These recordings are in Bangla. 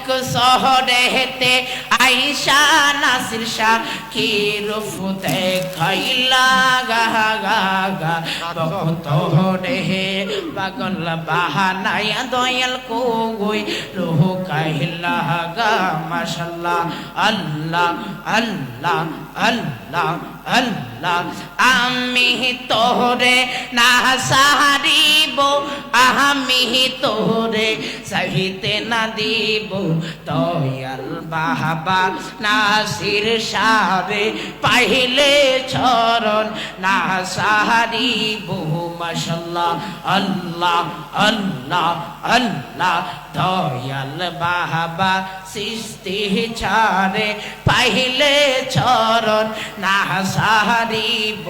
অনেক শহরেতে আইসা নাসির শাহ কি রূপ দেখাইলা গা গা গা ভক্ত রে পাগল বাহানায়া দয়াল কই রূহ কাহিলা গা মাশাআল্লাহ আল্লাহ আল্লাহ আল্লাহ আল্লাহ আমি তোরে না সাহারিব আমি তোরে সহিতে না দিব দয়াল বাবা নাসির শাহে পাইলে চরণ না সাহারিব মাশাআল্লাহ আল্লাহ আল্লাহ আল্লাহ দয়াল বাবা সৃষ্টি ছাড়ে পাইলে চরণ না সাহারিব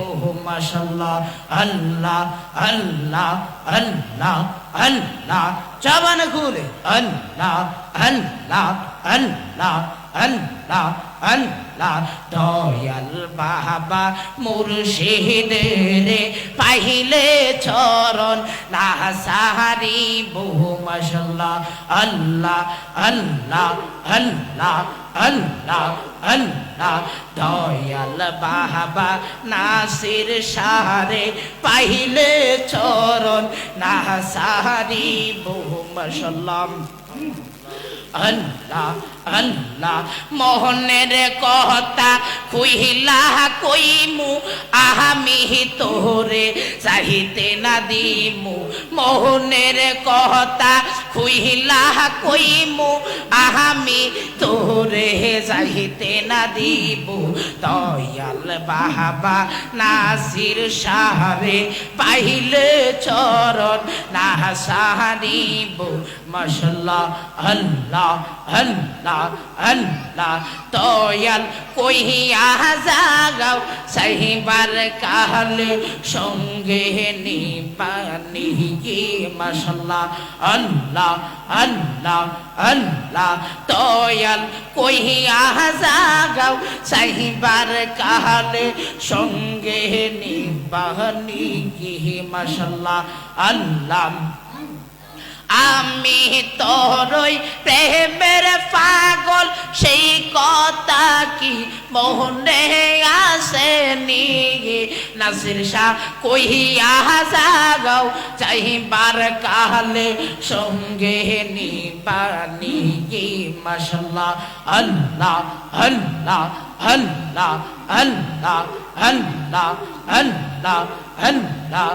মাশাআল্লাহ আল্লাহ আল্লাহ আল্লাহ আল্লাহ জবান খুলে আল্লাহ আল্লাহ আল্লাহ আল্লাহ আল্লাহ দয়াল বাবা মুর্শিদের পাইলে চরণ না সাহারিব মাশাআল্লাহ আল্লাহ আল্লাহ আল্লাহ আল্লাহ আল্লাহ দয়াল বাবা নাসির শাহে পাইলে চরণ না সাহারিব মাশাআল্লাহ আল্লাহ আল্লাহ মোহনের কথা কইলা কইমু আমি তোরে চাহিতে না দিমু মোহনের কথা কইলা কইমু আমি তোরে চাহিতে না দিব দয়াল বাবা নাসির শাহে পাইলে চরণ না সাহারিব মাশাআল্লাহ আল্লাহ আল্লাহ আল্লাহ দয়াল কইয়া জাগাও সাহিবার কালে সঙ্গে নিবানি মাশাআল্লাহ আল্লাহ আল্লাহ আল্লাহ দয়াল কইয়া জাগাও সাহিবার কালে সঙ্গে নিবানি মাশাআল্লাহ আল্লাহ আমি তোরই প্রেমের পাগল সেই কথা কি মনে আসেনি নাসির শাহ কইয়া জাগাও চাইবার কালে সঙ্গে নিবানি মাশাআল্লাহ আল্লাহ আল্লাহ আল্লাহ আল্লাহ আল্লাহ আল্লাহ আল্লাহ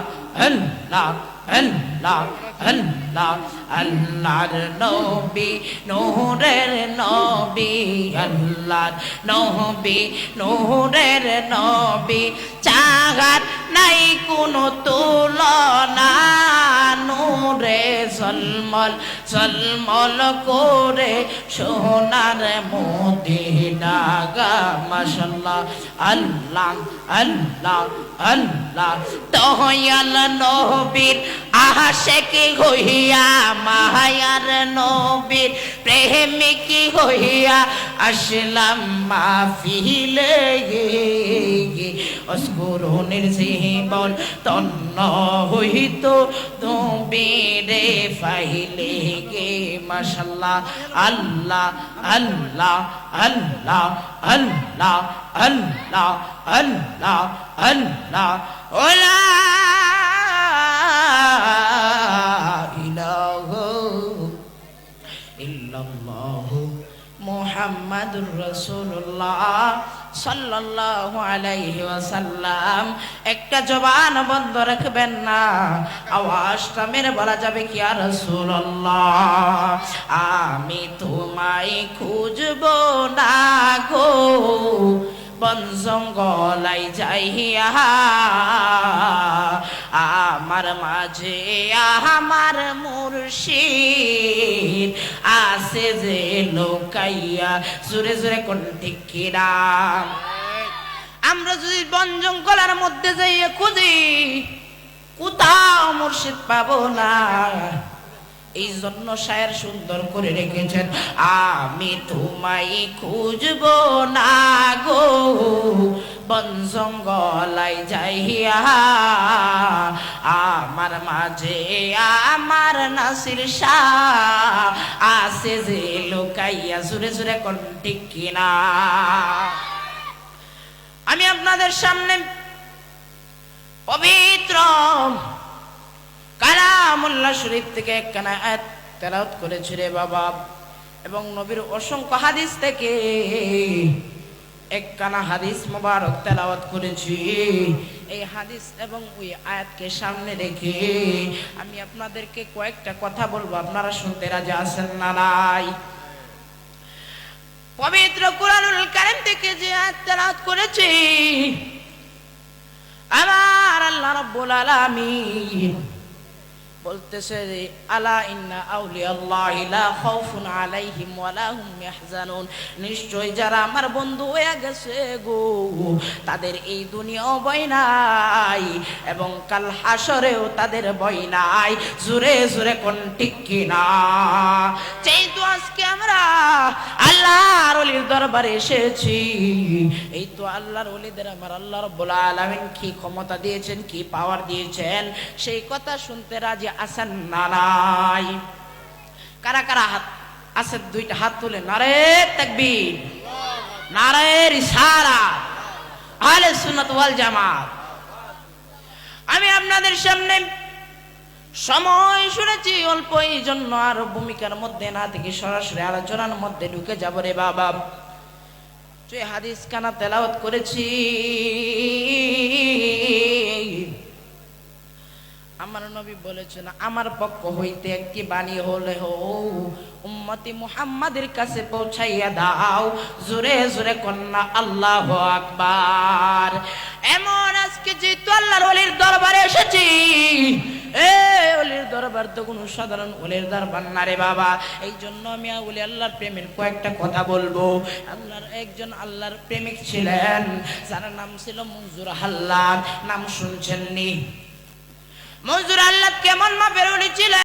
আল্লাহ আল্লাহ আল্লাহ আল্লাহর নবী নূরের নবী আল্লাহর নবী নূরের নবী চাহাত নাই কোনো তুলনা নূরে ঝলমল ঝলমল করে সোনার মদিনা গা মাশাআল্লাহ আল্লাহ আল্লাহ আল্লাহ দয়াল নবীর আশিক হইয়া মায়ার নবীর প্রেমিক হইয়া আসলাম মাহফিলে অস্ফুরণের জীবন তন্ন হইত তুমি রে পাইলে গে মাশাআল্লাহ আল্লাহ আল্লাহ আল্লাহ আল্লাহ আল্লাহ আল্লাহ আল্লাহ ওলা ইলাহা ইল্লাল্লাহু মুহাম্মাদুর রাসূলুল্লাহ সাল্লাল্লাহু আলাইহি ওয়াসাল্লাম একটা জবান বন্ধ রাখবেন না আওয়াজটা মেরে বলা যাবে কি ইয়া রাসূলুল্লাহ আমি তোমায় খুঁজবো না গো বন জঙ্গলাই যাইয়া আমার মাঝে আমার মুর্শিদ আছে যে লোকাইয়া জোরে জোরে কোন ঠিক কিনা আমরা যদি বন জঙ্গলের মধ্যে যাইয়া খুঁজি কোথাও মুর্শিদ পাবো না এই জন্য শায়ের সুন্দর করে রেখেছেন আমি তোমায় খুঁজবো না গো বন জঙ্গলাই যাইয়া আমার মাঝে আমার নাসির শাহ আছে যে লুকাইয়া। জোরে জোরে কোন ঠিক কিনা? আমি আপনাদের সামনে পবিত্র কালামুল্লাহ শরীফ থেকে একখানা আয়াত তেলাওয়াত করেছি রে বাবা, এবং নবীর অসংখ্য হাদিস থেকে একখানা হাদিস মোবারক তেলাওয়াত করেছি। এই হাদিস এবং ওই আয়াতকে সামনে রেখে আমি আপনাদেরকে কয়েকটা কথা বলবো, আপনারা শুনতে রাজি আছেন না নাই? পবিত্র কুরআনুল কারীম থেকে যে আয়াত তেলাওয়াত করেছি, আমার আল্লাহ রাব্বুল আলামিন বলতেছে, আলা ইন্না আউলিয়াল্লাহি লা খাউফুন আলাইহিম ওয়া লা হুম ইয়াহজানুন। নিশ্চয় যারা আমার বন্ধু হয়ে গেছে গো, তাদের এই দুনিয়াও ভয় নাই এবং কাল হাসরেও তাদের ভয় নাই। জোরে জোরে কোন ঠিক কিনা? যেহেতু আজকে আমরা আল্লাহর ওলির দরবারে এসেছি, এই তো আল্লাহর ওলিদের আমার আল্লাহ রাব্বুল আলামিন কি ক্ষমতা দিয়েছেন, কি পাওয়ার দিয়েছেন, সেই কথা শুনতে রাজি আছেন না নাই? কারা কারা হাত আছে? দুইটা হাত তুলে নারে তাকবীর, নারে রিসালাত, আহলে সুন্নাত ওয়াল জামাত। আমি আপনাদের সামনে সময় শুনেছি অল্প, এই জন্য আর ভূমিকার মধ্যে না থেকে সরাসরি আলোচনার মধ্যে ঢুকে যাব রে বাবা। যে হাদিস কানা তেলাওয়াত করেছি, আমার নবী বলেছেন, আমার পক্ষ হইতে একটি বাণী হলে উম্মতি মুহাম্মাদের কাছে পৌঁছাইয়া দাও। জোরে জোরে কন্যা আল্লাহু আকবার। এমন আজকে যেহেতু আল্লাহর ওলির দরবারে এসেছি, ওলির দরবার তো কোনো সাধারণ ওলির দরবার না রে বাবা। এই জন্য আমি ওলি আল্লাহর প্রেমের কয়েকটা কথা বলবো। আল্লাহর একজন আল্লাহর প্রেমিক ছিলেন, যার নাম ছিল মনজুর হাল্লাদ। নাম শুনছেননি? মনজুর হাল্লাদ কেমন মাপের ওলি ছিলেন?